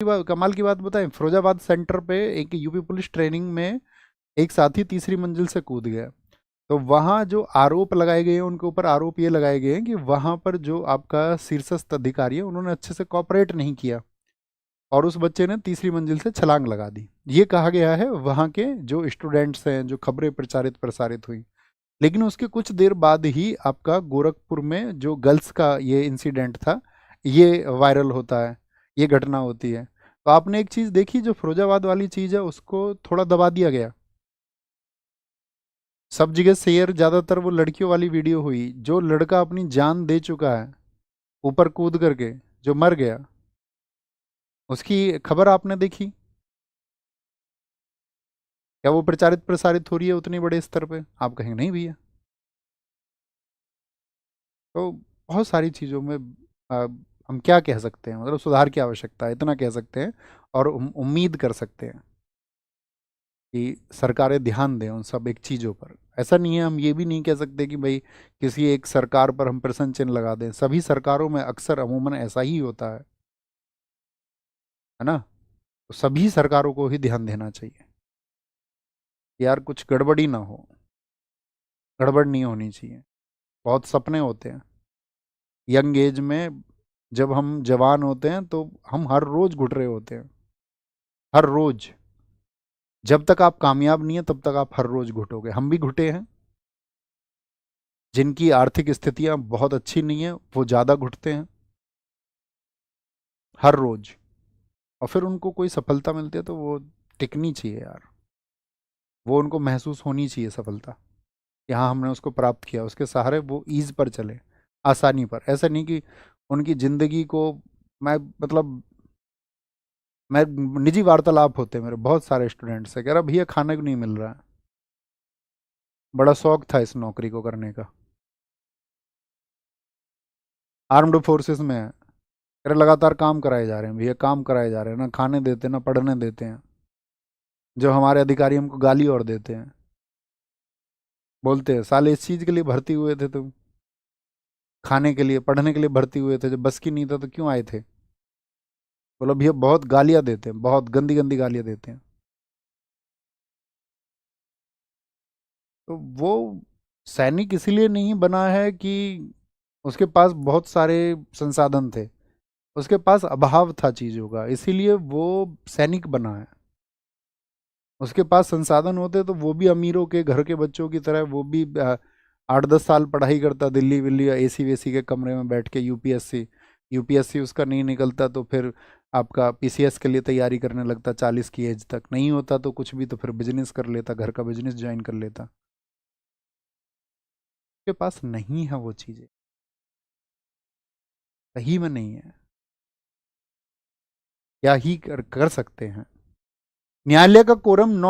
कमाल की बात बताएं, फिरोजाबाद सेंटर पे एक यूपी पुलिस ट्रेनिंग में एक साथी तीसरी मंजिल से कूद गया। तो वहाँ जो आरोप लगाए गए हैं, उनके ऊपर आरोप ये लगाए गए हैं कि वहाँ पर जो आपका शीर्षस्थ अधिकारी है उन्होंने अच्छे से कॉपरेट नहीं किया और उस बच्चे ने तीसरी मंजिल से छलांग लगा दी। ये कहा गया है वहाँ के जो स्टूडेंट्स हैं, जो खबरें प्रचारित प्रसारित हुई। लेकिन उसके कुछ देर बाद ही आपका गोरखपुर में जो गर्ल्स का ये इंसिडेंट था, ये वायरल होता है, ये घटना होती है। तो आपने एक चीज़ देखी, जो फिरोजाबाद वाली चीज़ है उसको थोड़ा दबा दिया गया। सब जगह शेयर ज़्यादातर वो लड़कियों वाली वीडियो हुई। जो लड़का अपनी जान दे चुका है ऊपर कूद करके, जो मर गया, उसकी खबर आपने देखी? क्या वो प्रचारित प्रसारित हो रही है उतनी बड़े स्तर पे? आप कहेंगे नहीं भैया। तो बहुत सारी चीज़ों में हम क्या कह सकते हैं, मतलब सुधार की आवश्यकता है, इतना कह सकते हैं। और उम्मीद कर सकते हैं कि सरकारें ध्यान दें उन सब एक चीज़ों पर। ऐसा नहीं है, हम ये भी नहीं कह सकते कि भाई किसी एक सरकार पर हम प्रश्न चिन्ह लगा दें। सभी सरकारों में अक्सर अमूमन ऐसा ही होता है ना? तो सभी सरकारों को ही ध्यान देना चाहिए कि यार कुछ गड़बड़ी ना हो, गड़बड़ नहीं होनी चाहिए। बहुत सपने होते हैं यंग एज में, जब हम जवान होते हैं तो हम हर रोज घुट रहे होते हैं, हर रोज। जब तक आप कामयाब नहीं है तब तक आप हर रोज घुटोगे। हम भी घुटे हैं। जिनकी आर्थिक स्थितियां बहुत अच्छी नहीं है वो ज़्यादा घुटते हैं हर रोज। और फिर उनको कोई सफलता मिलती है तो वो टिकनी चाहिए यार, वो उनको महसूस होनी चाहिए सफलता। यहाँ हमने उसको प्राप्त किया, उसके सहारे वो ईज पर चले, आसानी पर। ऐसा नहीं कि उनकी ज़िंदगी को, मैं मतलब, मैं निजी वार्तालाप होते हैं मेरे बहुत सारे स्टूडेंट से, कह रहा भैया खाने को नहीं मिल रहा है। बड़ा शौक था इस नौकरी को करने का, आर्म्ड फोर्सेस में है। कह रहे लगातार काम कराए जा रहे हैं भैया, काम कराए जा रहे हैं, ना खाने देते ना पढ़ने देते हैं। जो हमारे अधिकारी हमको गाली और देते हैं, बोलते हैं साले इस चीज़ के लिए भर्ती हुए थे तुम, खाने के लिए पढ़ने के लिए भर्ती हुए थे, जब बस की नहीं था तो क्यों आए थे? बोलो भैया बहुत गालियाँ देते हैं, बहुत गंदी गंदी गालियाँ देते हैं। तो वो सैनिक इसीलिए नहीं बना है कि उसके पास बहुत सारे संसाधन थे, उसके पास अभाव था चीज़ों का, इसीलिए वो सैनिक बना है। उसके पास संसाधन होते तो वो भी अमीरों के घर के बच्चों की तरह, वो भी 8-10 साल पढ़ाई करता दिल्ली विल्ली या एसी वेसी के कमरे में बैठ के, यूपीएससी। यूपीएससी उसका नहीं निकलता तो फिर आपका पीसीएस के लिए तैयारी करने लगता 40 की एज तक। नहीं होता तो कुछ भी, तो फिर बिजनेस कर लेता, घर का बिजनेस ज्वाइन कर लेता। उसके पास नहीं है वो चीज़ें, सही में नहीं है। क्या ही कर सकते हैं? न्यायालय का कोरम 9